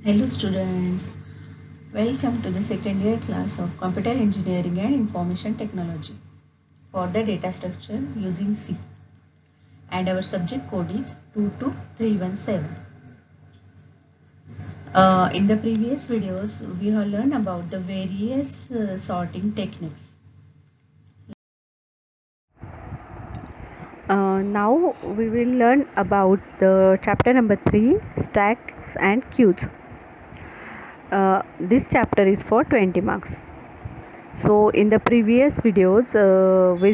Hello students, welcome to the second year class of Computer Engineering and Information Technology for the data structure using C, and our subject code is 22317. In the previous videos we have learned about the various sorting techniques. Now we will learn about the chapter number 3, stacks and queues. This chapter is for 20 marks. So in the previous videos we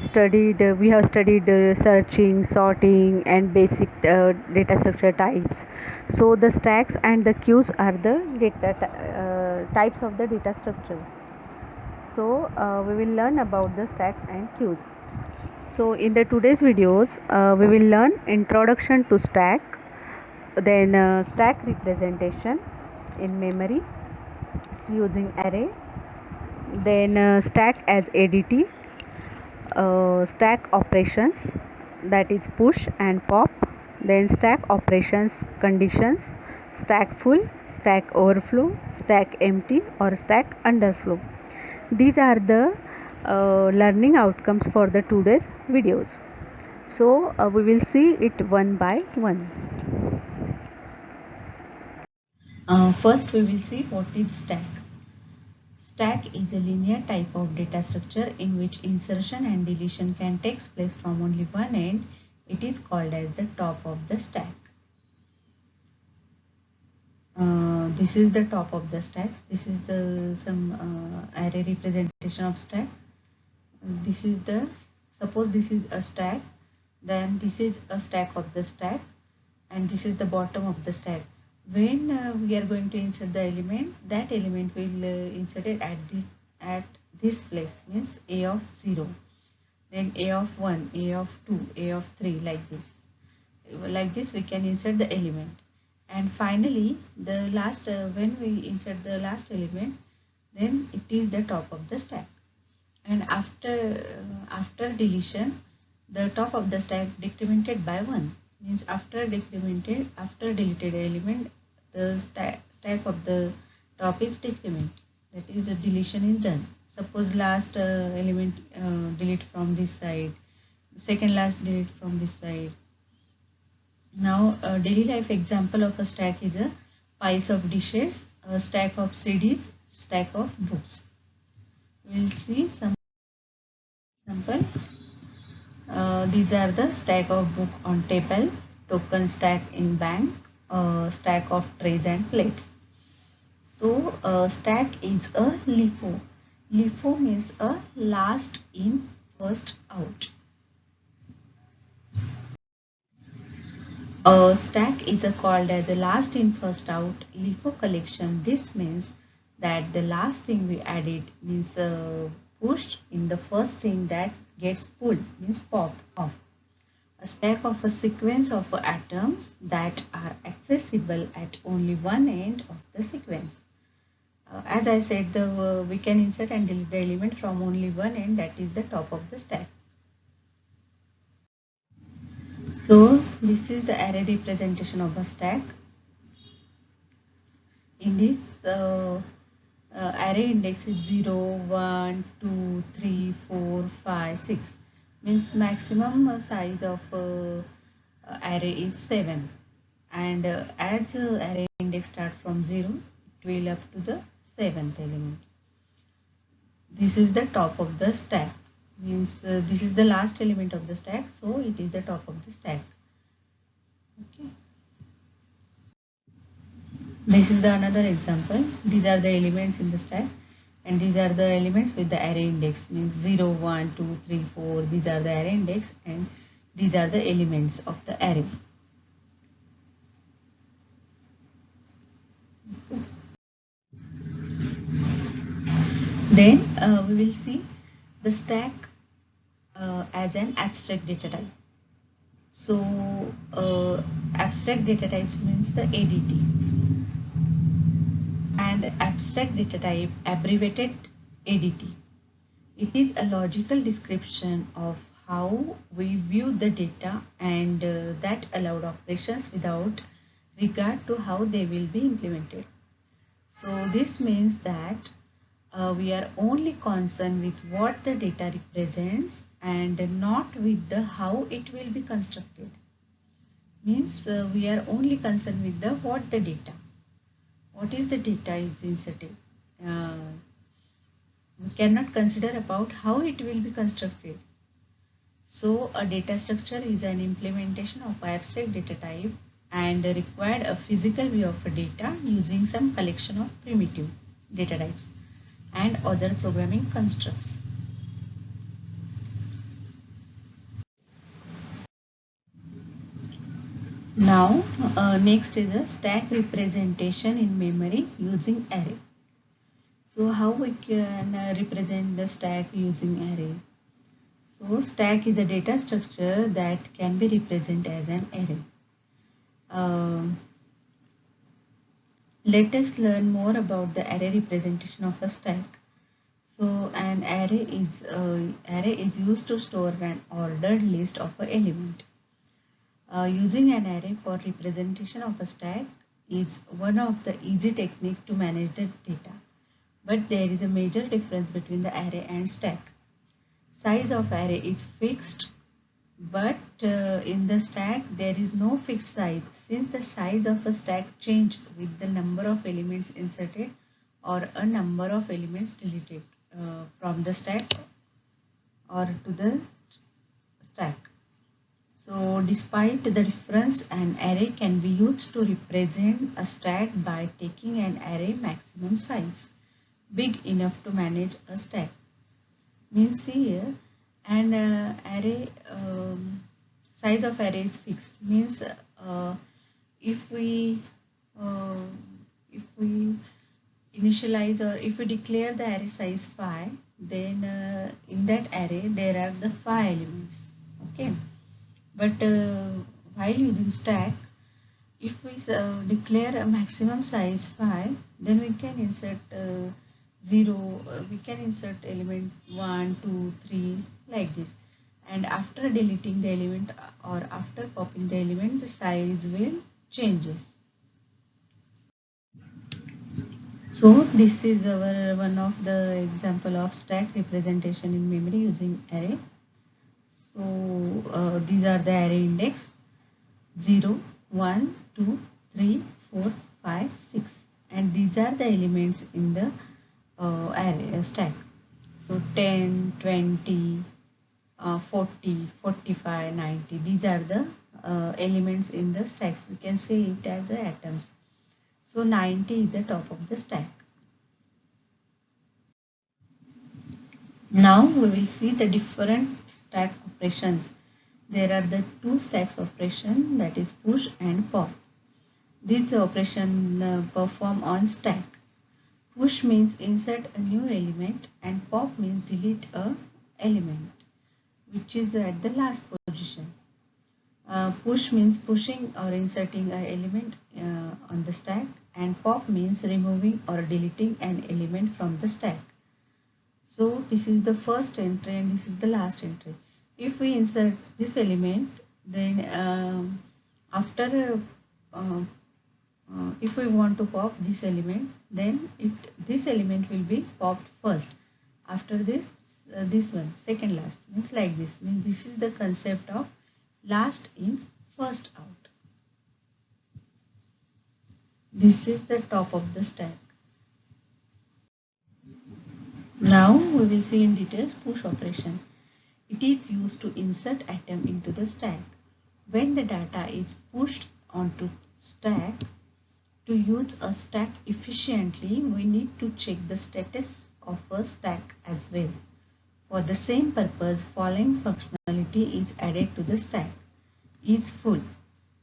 have studied searching, sorting and basic data structure types. So the stacks and the queues are the types of the data structures. So we will learn about the stacks and queues. So in the today's videos we will learn introduction to stack, then stack representation in memory using array, then stack as ADT, stack operations, that is push and pop, then stack operations conditions, stack full, stack overflow, stack empty or stack underflow. These are the learning outcomes for the today's videos. So we will see it one by one. First we will see what is stack. Stack is a linear type of data structure in which insertion and deletion can take place from only one end. It is called as the top of the stack. This is the top of the stack. This is the some array representation of stack. This is the, suppose this is a stack, then this is a stack of the stack, and this is the bottom of the stack. When we are going to insert the element, that element will insert it at this place, means a of 0, then a of 1, a of 2, a of 3, like this. Like this we can insert the element, and finally the last when we insert the last element, then it is the top of the stack. And after deletion, the top of the stack decremented by 1, means after deleted element, the stack of the top is decrement, that is the deletion is done. Suppose last element delete from this side, second last delete from this side. Now a daily life example of a stack is a piles of dishes, a stack of CDs, stack of books. We'll see some example. These are the stack of book on table, token stack in bank, stack of trays and plates. So stack is a LIFO. LIFO means a last in first out. A stack is called as a last in first out LIFO collection. This means that the last thing we added means pushed in the first thing that gets pulled, means popped off. A stack of a sequence of atoms that are accessible at only one end of the sequence. As I said, we can insert and delete the element from only one end, that is the top of the stack. So this is the array representation of a stack. In this array index is 0, 1, 2, 3, 4, 5, 6, means maximum size of array is 7, and as array index start from 0, it will up to the 7th element. This is the top of the stack, means this is the last element of the stack, so it is the top of the stack. Okay. This is the another example. These are the elements in the stack, and these are the elements with the array index, means 0, 1, 2, 3, 4. These are the array index, and these are the elements of the array. Then we will see the stack as an abstract data type. So abstract data types means the ADT, and abstract data type abbreviated ADT. It is a logical description of how we view the data, and that allowed operations without regard to how they will be implemented. So this means that we are only concerned with what the data represents and not with the how it will be constructed. Means we are only concerned with the what the data. What is the data is inserted. We cannot consider about how it will be constructed. So a data structure is an implementation of abstract data type and required a physical view of a data using some collection of primitive data types and other programming constructs. Now next is a stack representation in memory using array. So how we can represent the stack using array? So stack is a data structure that can be represented as an array. Let us learn more about the array representation of a stack. So an array is used to store an ordered list of an element. Using an array for representation of a stack is one of the easy technique to manage the data. But there is a major difference between the array and stack. Size of array is fixed, but in the stack there is no fixed size, since the size of a stack changes with the number of elements inserted or a number of elements deleted from the stack or to the stack. So despite the difference, an array can be used to represent a stack by taking an array maximum size big enough to manage a stack. Means here an array size of array is fixed. Means if we initialize or if we declare the array size 5, then in that array there are the 5 elements. Okay, but while using stack, if we declare a maximum size 5, then we can insert 0, we can insert element 1, 2, 3 like this, and after deleting the element or after copying the element, the size will changes. So this is our one of the example of stack representation in memory using array. So these are the array index 0, 1, 2, 3, 4, 5, 6, and these are the elements in the array stack. So 10, 20, 40, 45, 90, these are the elements in the stacks. We can say it as the atoms. So 90 is the top of the stack. Now we will see the different stack operations. There are the two stacks operation, that is push and pop. These operation perform on stack. Push means insert a new element and pop means delete a element which is at the last position. Push means pushing or inserting an element on the stack, and pop means removing or deleting an element from the stack. So this is the first entry and this is the last entry. If we insert this element, then after if we want to pop this element, then this element will be popped first. After this, this one second last, means like this. Means this is the concept of last in first out. This is the top of the stack. Now we will see in details push operation. It is used to insert atom into the stack. When the data is pushed onto stack, to use a stack efficiently, we need to check the status of a stack as well. For the same purpose, following functionality is added to the stack. Is full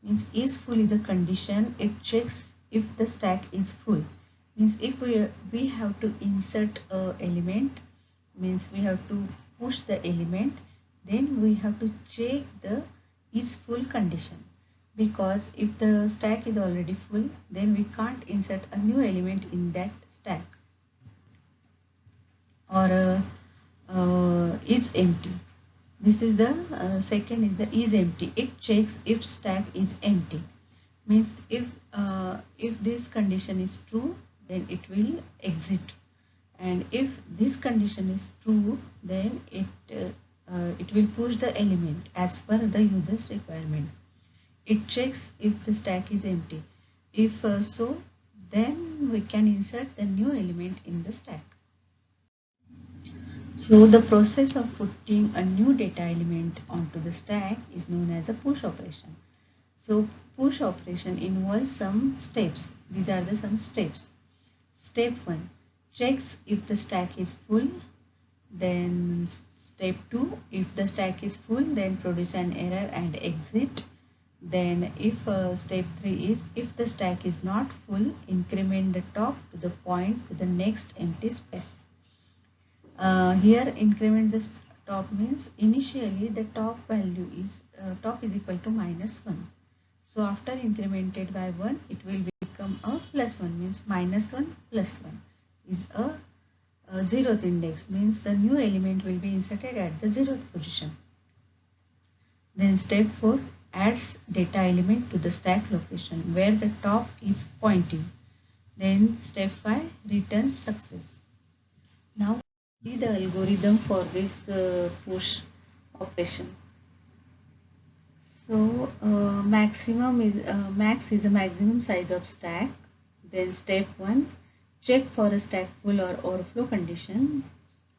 means is full is a condition. It checks if the stack is full. Means if we have to insert a element, means we have to push the element, then we have to check the is full condition, because if the stack is already full, then we can't insert a new element in that stack. Or is empty. This is the second is the is empty. It checks if stack is empty. Means if this condition is true, then it will exit. And if this condition is true, then it will push the element as per the user's requirement. It checks if the stack is empty. If so, then we can insert the new element in the stack. So the process of putting a new data element onto the stack is known as a push operation. So push operation involves some steps. These are the some steps. Step 1, checks if the stack is full. Then step 2, if the stack is full, then produce an error and exit. Then if step 3 is, if the stack is not full, increment the top to the point to the next empty space. Here increment the top means initially the top value is top is equal to -1. So after incremented by 1, it will become a +1, means -1 plus 1 is a 0th index, means the new element will be inserted at the 0th position. Then step 4, adds data element to the stack location where the top is pointing. Then step 5, returns success. Now see the algorithm for this push operation. So maximum is max is a maximum size of stack. Then step 1, check for a stack full or overflow condition.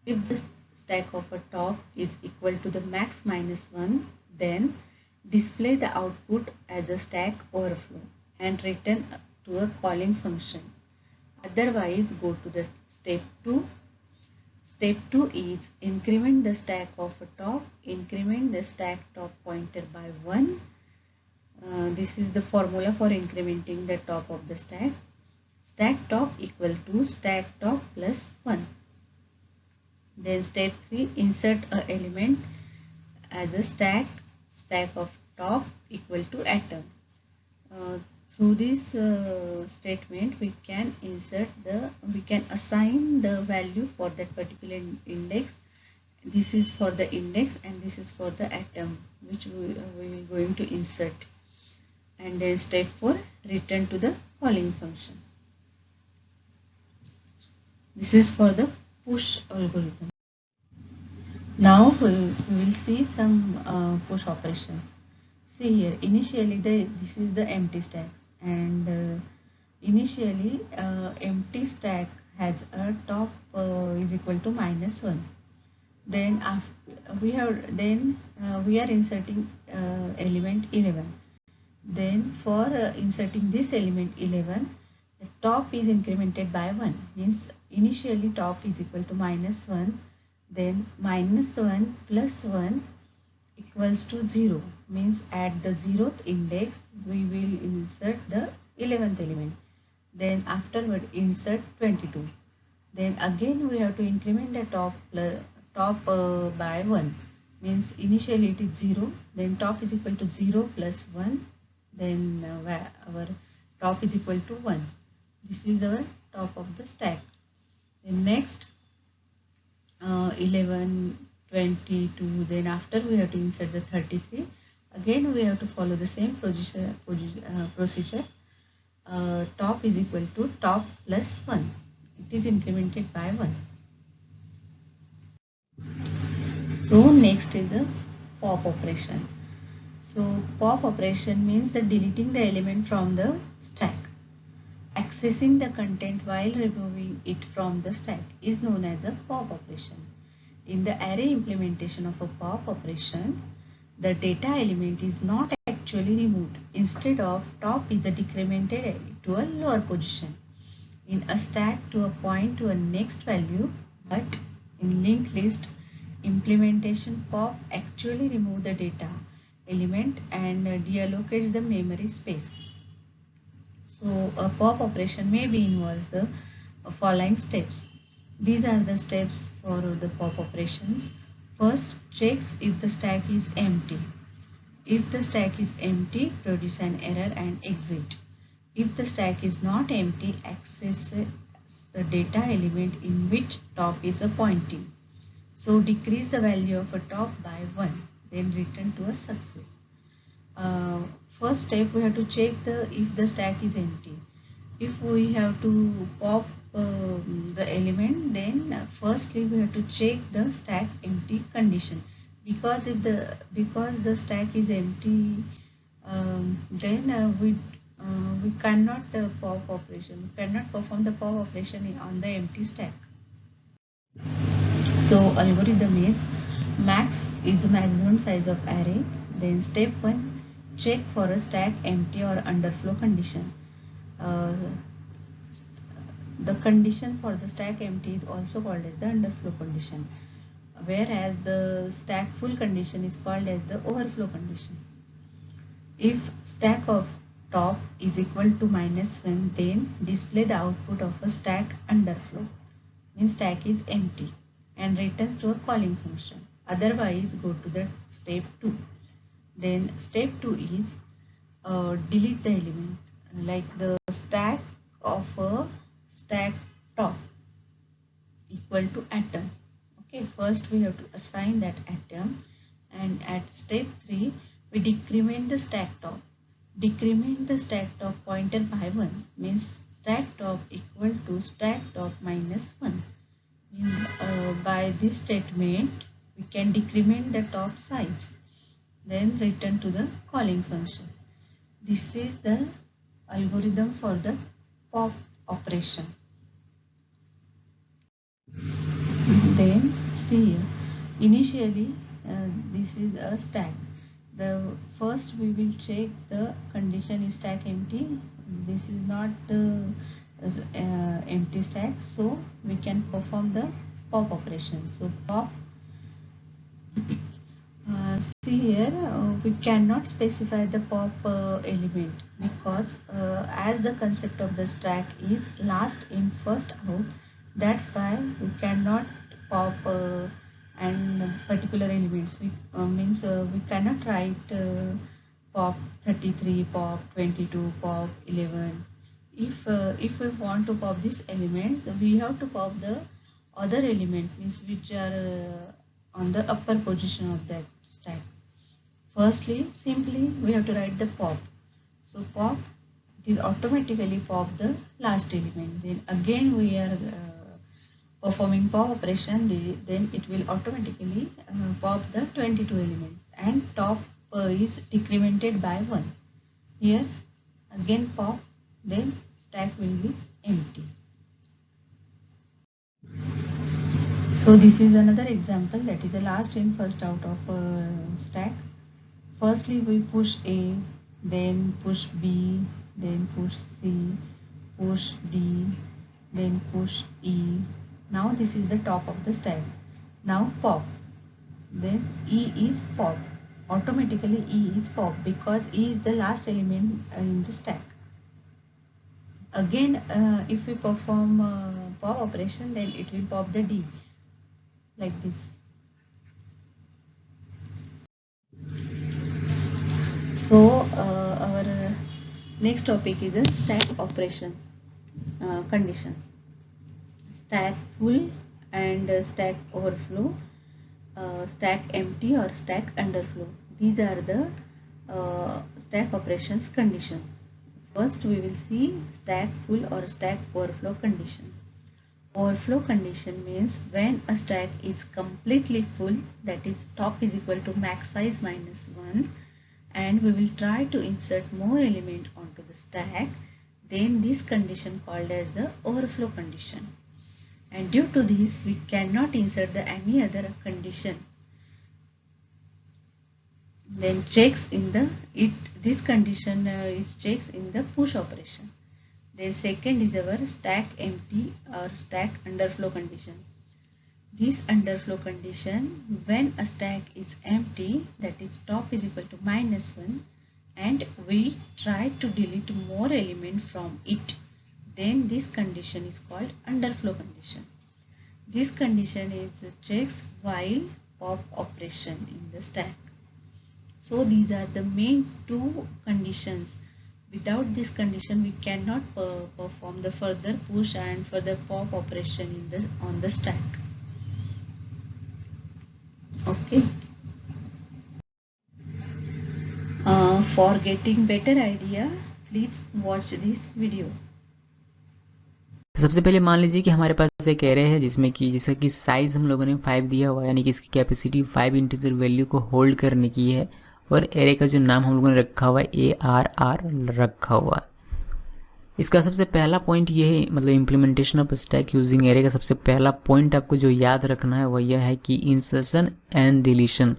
If the stack of a top is equal to the max -1, then display the output as a stack overflow and return to a calling function. Otherwise, go to the step 2. Step 2 is increment the stack of a top, increment the stack top pointer by 1. This is the formula for incrementing the top of the stack. Stack top equal to stack top plus 1. Then step 3, insert a element as a stack of top equal to atom. Through this statement we can assign the value for that particular index. This is for the index and this is for the atom which we will going to insert. And then step 4, return to the calling function. This is for the push algorithm. Now we will see some push operations. See here, initially this is the empty stacks, and initially empty stack has a top is equal to -1. Then after we are inserting element 11. Then for inserting this element 11, the top is incremented by 1, means initially top is equal to -1, then -1 plus 1 equals to 0, means at the 0th index we will insert the 11th element. Then afterward insert 22. Then again we have to increment the top by 1, means initially it is 0, then top is equal to 0 plus 1, then our top is equal to 1. This is our top of the stack. Then next 11, 22, then after we have to insert the 33. Again we have to follow the same procedure. Top is equal to top plus 1. It is incremented by 1. So next is the pop operation. So pop operation means the deleting the element from the stack. Accessing the content while removing it from the stack is known as a pop operation. In the array implementation of a pop operation, the data element is not actually removed. Instead of, top is decremented to a lower position in a stack to a point to a next value, but in linked list implementation, pop actually remove the data element and deallocates the memory space. So a pop operation maybe involves the following steps. These are the steps for the pop operations. First, checks if the stack is empty. If the stack is empty, produce an error and exit. If the stack is not empty, access the data element in which top is pointing. So decrease the value of a top by 1, then return to a success. First step, we have to check if the stack is empty. if we have to pop the element, then firstly we have to check the stack empty condition, because because the stack is empty, then we cannot pop operation, we cannot perform the pop operation on the empty stack. So algorithm is max is maximum size of array. Then step 1, check for a stack empty or underflow condition. uh, the condition for the stack empty is also called as the underflow condition, whereas the stack full condition is called as the overflow condition. If stack of top is equal to -1, then display the output of a stack underflow, means stack is empty, and returns to a calling function. Otherwise, go to the step 2. Then step 2 is delete the element, like the stack of a stack top equal to atom. Okay, first we have to assign that atom, and at step 3 we decrement the stack top. Decrement the stack top pointer by 1, means stack top equal to stack top -1. Means by this statement we can decrement the top size, then return to the calling function. This is the algorithm for the pop operation. Then see here, initially this is a stack. The first we will check the condition is stack empty. This is not empty stack, so we can perform the pop operation. So pop, see here, we cannot specify the pop element, because as the concept of the stack is last in first out, that's why we cannot pop and particular elements. We we cannot write pop 33, pop 22, pop 11. If we want to pop this element, we have to pop the other element, means which are on the upper position of that stack. Firstly, simply we have to write the pop. So pop, it is automatically pop the last element. Then again we are performing pop operation, then it will automatically pop the 22 elements, and top is decremented by 1. Here again pop, then stack will be empty. So this is another example, that is the last in first out of stack. Firstly we push A, then push B, then push C, push D, then push E. Now this is the top of the stack. Now pop, then E is pop. Automatically E is pop, because E is the last element in the stack. Again if we perform pop operation, then it will pop the D, like this. So our next topic is the stack operations conditions. Stack full and stack overflow, stack empty or stack underflow. These are the stack operations conditions. First we will see stack full or stack overflow condition. Overflow condition means when a stack is completely full, that is top is equal to max size -1, and we will try to insert more element onto the stack, then this condition called as the overflow condition. And due to this we cannot insert any other condition. Then checks in the this condition is checks in the push operation. Then second is our stack empty or stack underflow condition. This underflow condition, when a stack is empty, that is top is equal to -1, and we try to delete more element from it, then this condition is called underflow condition. This condition is checks while pop operation in the stack. So these are the main two conditions. Without this condition we cannot perform the further push and further pop operation on the stack. Okay. For getting better idea, please watch this video. तो सबसे पहले मान लीजिए कि हमारे पास एक array है जिसका कि साइज़ हम लोगों ने 5 दिया हुआ है, यानी कि इसकी कैपेसिटी 5 इंटीजर वैल्यू को होल्ड करने की है, और एरे का जो नाम हम लोगों ने रखा हुआ है ARR रखा हुआ है। इसका सबसे पहला पॉइंट ये है, मतलब implementation of stack using array का सबसे पहला पॉइंट आपको जो याद रखना है वो यह है कि insertion and deletion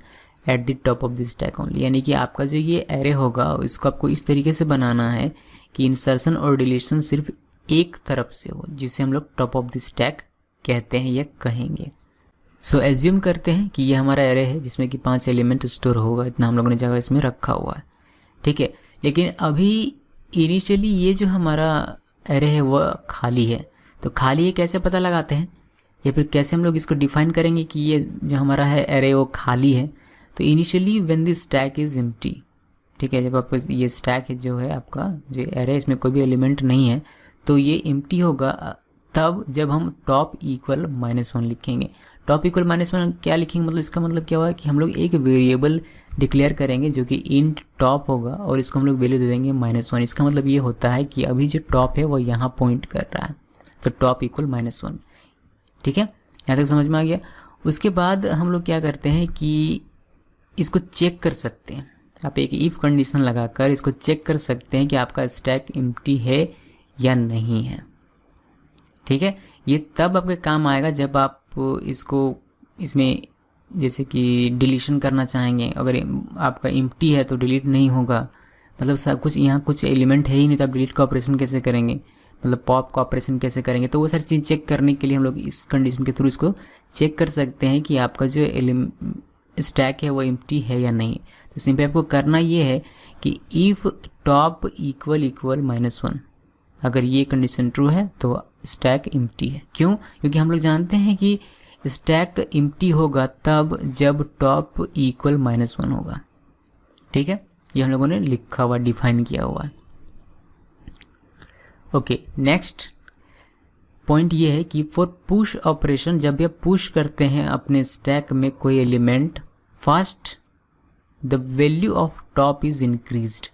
at the top of the stack only, यानी कि आपका जो ये एरे होगा इसको आपको इस तरीके से बनाना है कि इंसर्शन और डिलीशन सिर्फ एक तरफ से हो, जिसे हम लोग टॉप ऑफ द स्टैक कहते हैं या कहेंगे। सो एज्यूम करते हैं कि ये हमारा एरे है जिसमें कि 5 एलिमेंट स्टोर होगा, इतना हम लोगों ने जगह इसमें रखा हुआ है, ठीक है। लेकिन अभी इनिशियली ये जो हमारा एरे है वो खाली है, तो खाली है कैसे पता लगाते हैं, या फिर कैसे हम लोग इसको डिफाइन करेंगे कि ये जो हमारा है एरे वो खाली है। तो initially when the stack is empty, ठीक है, जब आपका ये स्टैक है जो है आपका जो एरे इसमें कोई भी एलिमेंट नहीं है तो ये एम्प्टी होगा तब जब हम टॉप इक्वल -1 लिखेंगे। टॉप इक्वल -1 क्या लिखेंगे, मतलब इसका मतलब क्या हुआ कि हम लोग एक वेरिएबल डिक्लेयर करेंगे जो कि इंट टॉप होगा और इसको हम लोग वैल्यू दे देंगे -1। इसका मतलब ये होता है कि अभी जो टॉप है वो यहाँ पॉइंट कर रहा है, तो टॉप इक्वल -1, ठीक है, यहाँ तक समझ में आ गया। उसके बाद हम लोग क्या करते हैं कि इसको चेक कर सकते हैं, आप एक इफ़ कंडीशन लगाकर इसको चेक कर सकते हैं कि आपका स्टैक एम्प्टी है या नहीं है, ठीक है। ये तब आपके काम आएगा जब आप इसमें जैसे कि डिलीशन करना चाहेंगे, अगर आपका एम्प्टी है तो डिलीट नहीं होगा, मतलब सब कुछ यहाँ कुछ एलिमेंट है ही नहीं, तो आप डिलीट का ऑपरेशन कैसे करेंगे, मतलब पॉप का ऑपरेशन कैसे करेंगे। तो वो सारी चीज़ चेक करने के लिए हम लोग इस कंडीशन के थ्रू इसको चेक कर सकते हैं कि आपका जो स्टैक है वो एम्प्टी है या नहीं। तो सिंपली आपको करना ये है कि इफ़ टॉप इक्वल -1, अगर ये कंडीशन ट्रू है तो स्टैक एम्प्टी है। क्यों? क्योंकि हम लोग जानते हैं कि स्टैक एम्प्टी होगा तब जब टॉप इक्वल -1 होगा, ठीक है, ये हम लोगों ने लिखा हुआ डिफाइन किया हुआ है। ओके, नेक्स्ट पॉइंट ये है कि फॉर पुश ऑपरेशन, जब भी आप पुश करते हैं अपने स्टैक में कोई element, first the value of top is increased,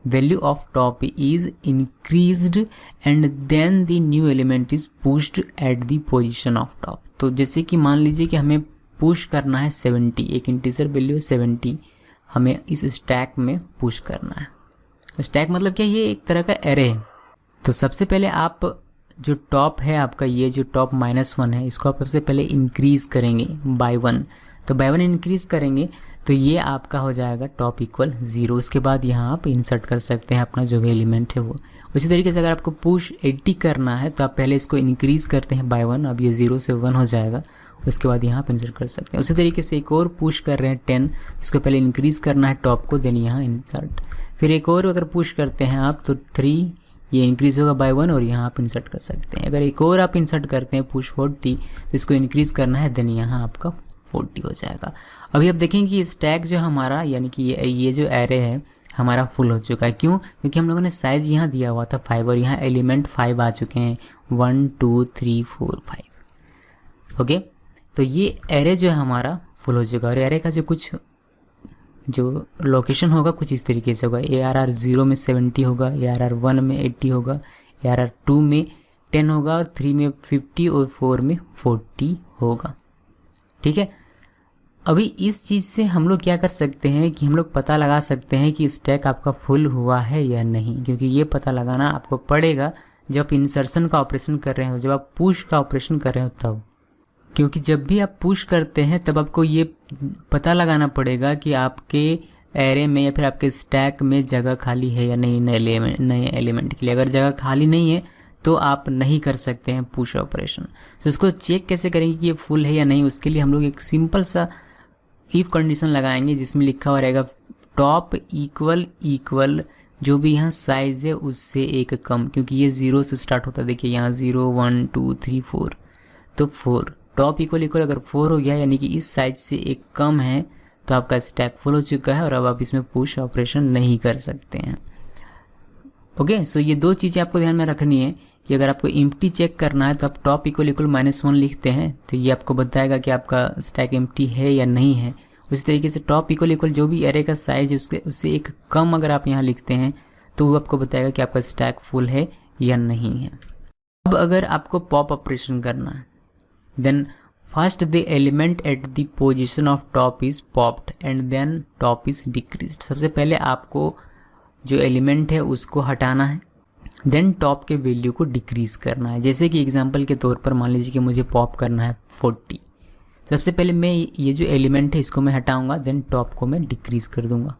value of top is increased and then the new element is pushed at the position of top। तो जैसे कि मान लीजिए कि हमें पुश करना है 70, एक इंटीजर वैल्यू है 70, हमें इस स्टैक में पुश करना है। स्टैक मतलब क्या, ये एक तरह का एरे है। तो सबसे पहले आप जो टॉप है आपका, ये जो टॉप -1 है, इसको आप सबसे पहले इंक्रीज़ करेंगे बाय 1। तो बाय 1 इंक्रीज़ करेंगे तो ये आपका हो जाएगा टॉप इक्वल 0। उसके बाद यहाँ आप इंसर्ट कर सकते हैं अपना जो भी एलिमेंट है वो। उसी तरीके से अगर आपको पुश 80 करना है तो आप पहले इसको इंक्रीज़ करते हैं बाय 1, अब ये 0 से 1 हो जाएगा, उसके बाद यहाँ आप इंसर्ट कर सकते हैं। उसी तरीके से एक और पुश कर रहे हैं 10, इसको पहले इंक्रीज़ करना है टॉप को, देन यहाँ इंसर्ट। फिर एक और अगर पुश करते हैं आप तो 3, ये इंक्रीज़ होगा बाय 1 और यहाँ आप इंसर्ट कर सकते हैं। अगर एक और आप इंसर्ट करते हैं पुश 40 तो इसको इंक्रीज़ करना है, देन यहाँ आपका 40 हो जाएगा। अभी आप देखेंगे कि स्टैक जो हमारा, यानी कि ये जो एरे है हमारा फुल हो चुका है। क्यों? क्योंकि हम लोगों ने साइज़ यहाँ दिया हुआ था 5 और यहाँ एलिमेंट 5 आ चुके हैं, 1 2 3 4 5। ओके, तो ये एरे जो है हमारा फुल हो चुका है। और एरे का जो लोकेशन होगा कुछ इस तरीके से होगा, ARR 0 में 70 होगा, ARR 1 में 80 होगा, ARR 2 में 10 होगा, और 3 में 50 और 4 में 40 होगा, ठीक है। अभी इस चीज़ से हम लोग क्या कर सकते हैं कि हम लोग पता लगा सकते हैं कि स्टैक आपका फुल हुआ है या नहीं, क्योंकि ये पता लगाना आपको पड़ेगा जब आप इंसर्शन का ऑपरेशन कर रहे हो, जब आप पुश का ऑपरेशन कर रहे हो तब। क्योंकि जब भी आप पुश करते हैं तब आपको ये पता लगाना पड़ेगा कि आपके एरे में या फिर आपके स्टैक में जगह खाली है या नहीं नए एलिमेंट के लिए। अगर जगह खाली नहीं है तो आप नहीं कर सकते हैं पुश ऑपरेशन। तो इसको चेक कैसे करेंगे कि ये फुल है या नहीं, उसके लिए हम लोग एक सिंपल सा इफ़ कंडीशन लगाएंगे जिसमें लिखा हुआ रहेगा टॉप इक्वल जो भी यहाँ साइज़ है उससे एक कम, क्योंकि ये 0 से स्टार्ट होता है। देखिए यहाँ 0 1 2 3 4, तो 4 टॉप इक्वल अगर 4 हो गया यानी कि इस साइज से एक कम है तो आपका स्टैक फुल हो चुका है और अब आप इसमें पुश ऑपरेशन नहीं कर सकते हैं। ओके, सो ये दो चीज़ें आपको ध्यान में रखनी है कि अगर आपको एम्प्टी चेक करना है तो आप टॉप इक्वल -1 लिखते हैं तो ये आपको बताएगा कि आपका स्टैक एम्प्टी है या नहीं है। उसी तरीके से टॉप इक्वल जो भी एरे का साइज है उससे एक कम अगर आप यहाँ लिखते हैं तो वो आपको बताएगा कि आपका स्टैक फुल है या नहीं है। अब अब अगर आपको पॉप ऑपरेशन करना है, then first the element at the position of top is popped and then top is decreased. सबसे पहले आपको जो एलिमेंट है उसको हटाना है, देन टॉप के वैल्यू को डिक्रीज़ करना है। जैसे कि एग्जांपल के तौर पर मान लीजिए कि मुझे पॉप करना है 40, सबसे पहले मैं ये जो एलिमेंट है इसको मैं हटाऊंगा, देन टॉप को मैं डिक्रीज़ कर दूंगा।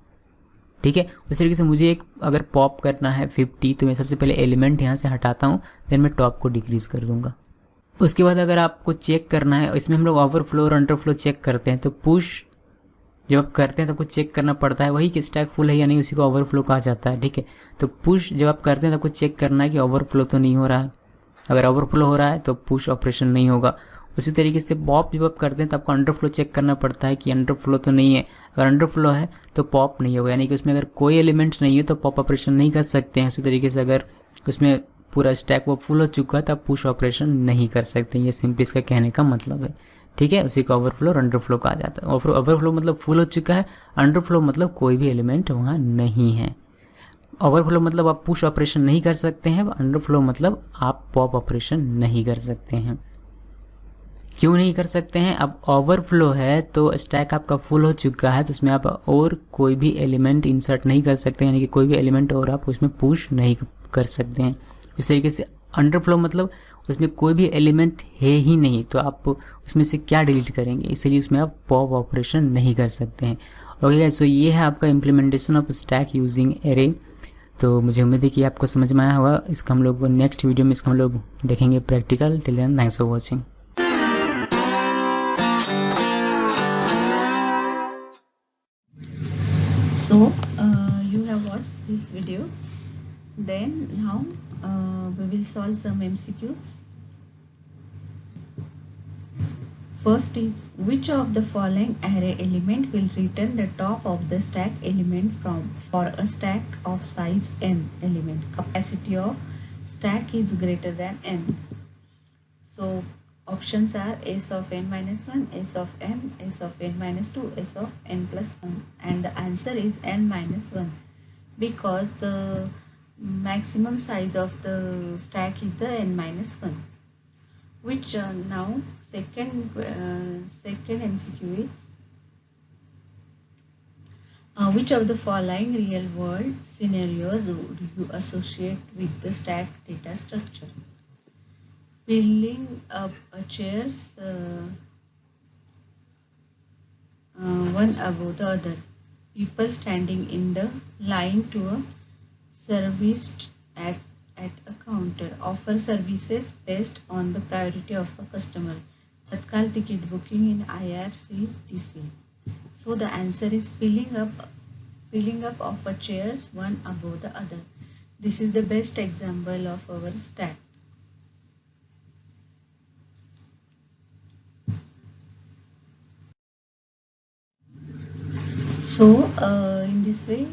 ठीक है, उस तरीके से मुझे एक अगर पॉप करना है 50 तो मैं सबसे पहले एलिमेंट यहाँ से हटाता हूँ, देन मैं टॉप को डिक्रीज़ कर दूंगा। उसके बाद अगर आपको चेक करना है, इसमें हम लोग ओवरफ्लो और अंडरफ्लो चेक करते हैं, तो पुश जब आप करते हैं तो आपको चेक करना पड़ता है वही कि स्टैक फुल है या नहीं, उसी को ओवरफ्लो कहा जाता है। ठीक है, तो पुश जब आप करते हैं तो आपको चेक करना है कि ओवरफ्लो तो नहीं हो रहा है। अगर ओवरफ्लो हो रहा है तो पुश ऑपरेशन नहीं होगा। उसी तरीके से पॉप जब आप करते हैं तो आपको अंडरफ्लो चेक करना पड़ता है कि अंडरफ्लो तो नहीं है। अगर अंडरफ्लो है तो पॉप नहीं होगा, यानी कि उसमें अगर कोई एलिमेंट नहीं है तो पॉप ऑपरेशन नहीं कर सकते हैं। उसी तरीके से अगर उसमें पूरा स्टैक वो फुल हो चुका है तो आप पुश ऑपरेशन नहीं कर सकते। ये सिंपली इसका कहने का मतलब है। ठीक है, उसी को ओवरफ्लो और अंडरफ्लो कहा जाता है। ओवरफ्लो मतलब फुल हो चुका है, अंडरफ्लो मतलब कोई भी एलिमेंट वहाँ नहीं है। ओवरफ्लो मतलब आप पुश ऑपरेशन नहीं कर सकते हैं, अंडरफ्लो मतलब आप पॉप ऑपरेशन नहीं कर सकते हैं। क्यों नहीं कर सकते हैं? अब ओवरफ्लो है तो स्टैक आपका फुल हो चुका है, तो उसमें आप और कोई भी एलिमेंट इंसर्ट नहीं कर सकते, यानी कि कोई भी एलिमेंट और आप उसमें पुश नहीं कर सकते हैं। इस तरीके से अंडरफ्लो मतलब उसमें कोई भी एलिमेंट है ही नहीं, तो आप उसमें से क्या डिलीट करेंगे, इसलिए उसमें आप पॉप ऑपरेशन नहीं कर सकते हैं। ओके, सो ये है आपका implementation of stack using array. तो मुझे उम्मीद है कि आपको समझ में आया होगा। इसका हम लोग नेक्स्ट वीडियो में इसका हम लोग देखेंगे practical. Till then thanks for watching. So you have watched this video, then now we will solve some MCQs. First is, which of the following array element will return the top of the stack element for a stack of size n element? Capacity of stack is greater than n. So options are s of n minus 1, s of n, s of n minus 2, s of n plus 1, and the answer is n minus 1 because the maximum size of the stack is the n minus 1. Which now second MCQ is, which of the following real world scenarios would you associate with the stack data structure? Piling up chairs one above the other, people standing in the line to a serviced at a counter, offer services based on the priority of a customer, Tatkal ticket booking in IRCTC. So the answer is piling up of a chairs one above the other. This is the best example of our stack. So in this way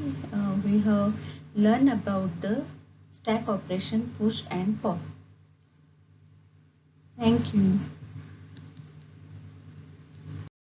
we have learned about the stack operation push and pop. Thank you.